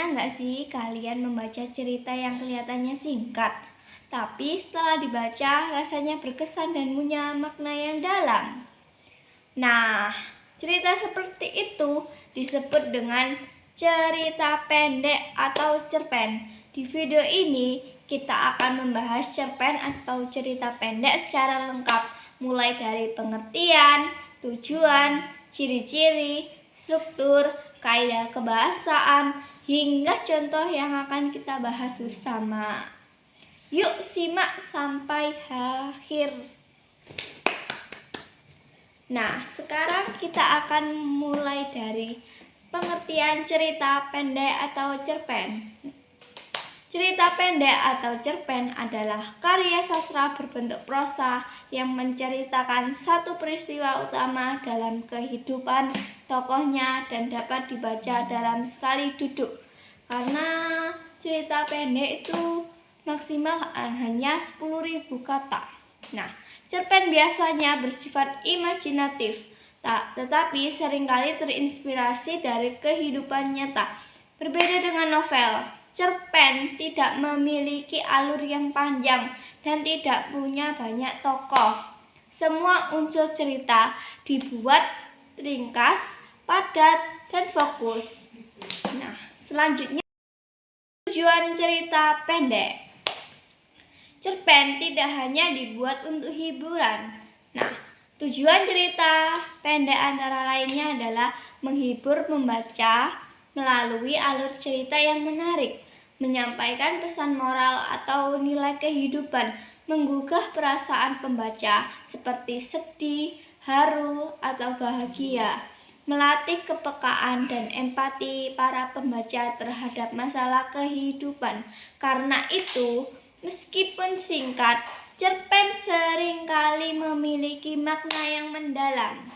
Pernah nggak sih kalian membaca cerita yang kelihatannya singkat, tapi setelah dibaca rasanya berkesan dan punya makna yang dalam? Nah, cerita seperti itu disebut dengan cerita pendek atau cerpen. Di video ini kita akan membahas cerpen atau cerita pendek secara lengkap, mulai dari pengertian, tujuan, ciri-ciri, struktur, kaidah kebahasaan, hingga contoh yang akan kita bahas bersama. Yuk simak sampai akhir. Nah, sekarang kita akan mulai dari pengertian cerita pendek atau cerpen. Cerita pendek atau cerpen adalah karya sastra berbentuk prosa yang menceritakan satu peristiwa utama dalam kehidupan tokohnya dan dapat dibaca dalam sekali duduk. Karena cerita pendek itu maksimal hanya 10.000 kata. Nah, cerpen biasanya bersifat imajinatif, tetapi seringkali terinspirasi dari kehidupan nyata. Berbeda dengan novel, cerpen tidak memiliki alur yang panjang dan tidak punya banyak tokoh. Semua unsur cerita dibuat ringkas, padat, dan fokus. Nah, selanjutnya tujuan cerita pendek. Cerpen tidak hanya dibuat untuk hiburan. Nah, tujuan cerita pendek antara lainnya adalah menghibur pembaca melalui alur cerita yang menarik, menyampaikan pesan moral atau nilai kehidupan, menggugah perasaan pembaca seperti sedih, haru, atau bahagia, melatih kepekaan dan empati para pembaca terhadap masalah kehidupan. Karena itu, meskipun singkat, cerpen seringkali memiliki makna yang mendalam.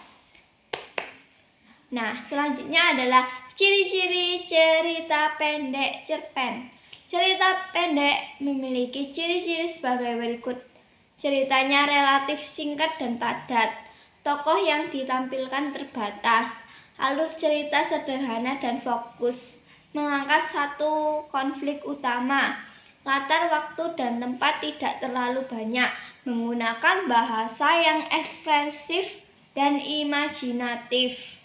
Nah, selanjutnya adalah ciri-ciri cerita pendek cerpen. Cerita pendek memiliki ciri-ciri sebagai berikut. Ceritanya relatif singkat dan padat. Tokoh yang ditampilkan terbatas. Alur cerita sederhana dan fokus. Mengangkat satu konflik utama. Latar waktu dan tempat tidak terlalu banyak. Menggunakan bahasa yang ekspresif dan imajinatif.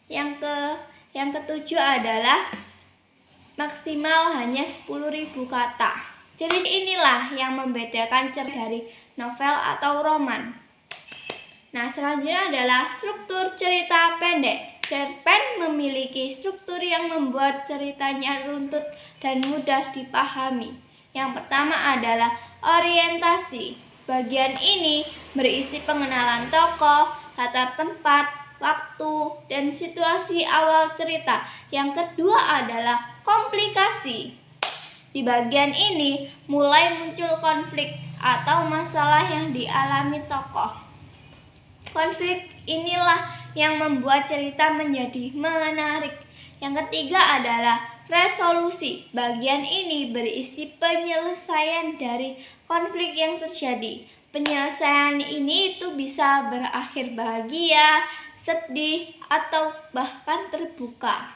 Yang ketujuh adalah maksimal hanya 10.000 kata. Jadi inilah yang membedakan cerpen dari novel atau roman. Nah, selanjutnya adalah struktur cerita pendek. Cerpen memiliki struktur yang membuat ceritanya runtut dan mudah dipahami. Yang pertama adalah orientasi. Bagian ini berisi pengenalan tokoh, latar tempat, waktu, dan situasi awal cerita. Yang kedua adalah komplikasi. Di bagian ini mulai muncul konflik atau masalah yang dialami tokoh. Konflik inilah yang membuat cerita menjadi menarik. Yang ketiga adalah resolusi. Bagian ini berisi penyelesaian dari konflik yang terjadi. Penyelesaian ini itu bisa berakhir bahagia, sedih, atau bahkan terbuka.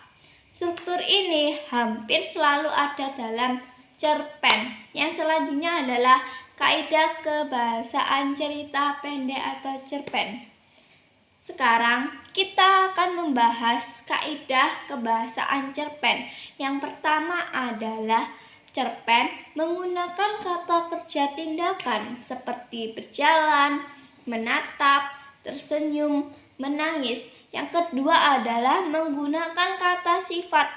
Struktur ini hampir selalu ada dalam cerpen. Yang selanjutnya adalah kaidah kebahasaan cerita pendek atau cerpen. Sekarang kita akan membahas kaidah kebahasaan cerpen. Yang pertama adalah cerpen menggunakan kata kerja tindakan seperti berjalan, menatap, tersenyum, menangis. Yang kedua adalah menggunakan kata sifat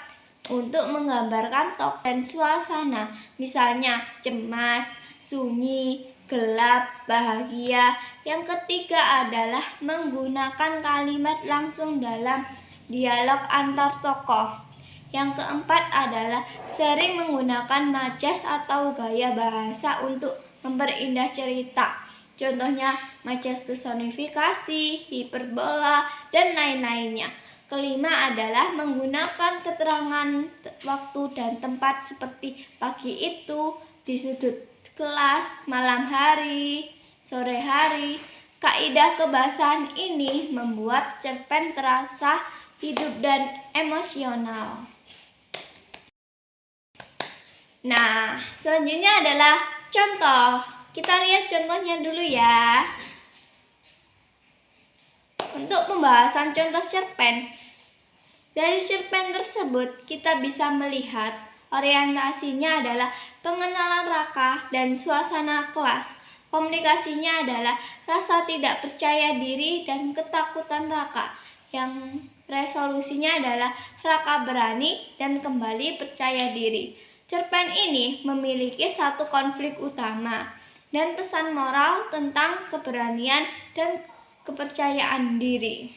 untuk menggambarkan tokoh dan suasana. Misalnya cemas, sunyi, gelap, bahagia. Yang ketiga adalah menggunakan kalimat langsung dalam dialog antar tokoh. Yang keempat adalah sering menggunakan majas atau gaya bahasa untuk memperindah cerita. Contohnya majas personifikasi, hiperbola, dan lain-lainnya. Kelima adalah menggunakan keterangan waktu dan tempat seperti pagi itu, di sudut kelas, malam hari, sore hari. Kaidah kebahasaan ini membuat cerpen terasa hidup dan emosional. Nah, selanjutnya adalah contoh. Kita lihat contohnya dulu ya. Untuk pembahasan contoh cerpen. Dari cerpen tersebut, kita bisa melihat orientasinya adalah pengenalan Raka dan suasana kelas. Komunikasinya adalah rasa tidak percaya diri dan ketakutan Raka. Yang resolusinya adalah Raka berani dan kembali percaya diri. Cerpen ini memiliki satu konflik utama dan pesan moral tentang keberanian dan kepercayaan diri.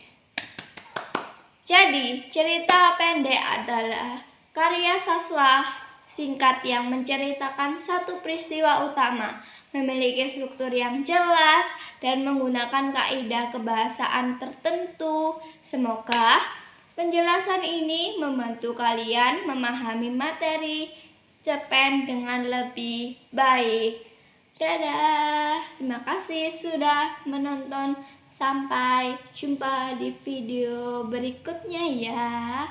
Jadi, cerita pendek adalah karya sastra singkat yang menceritakan satu peristiwa utama, memiliki struktur yang jelas, dan menggunakan kaidah kebahasaan tertentu. Semoga penjelasan ini membantu kalian memahami materi cerpen dengan lebih baik. Dadah, terima kasih sudah menonton. Sampai jumpa di video berikutnya ya.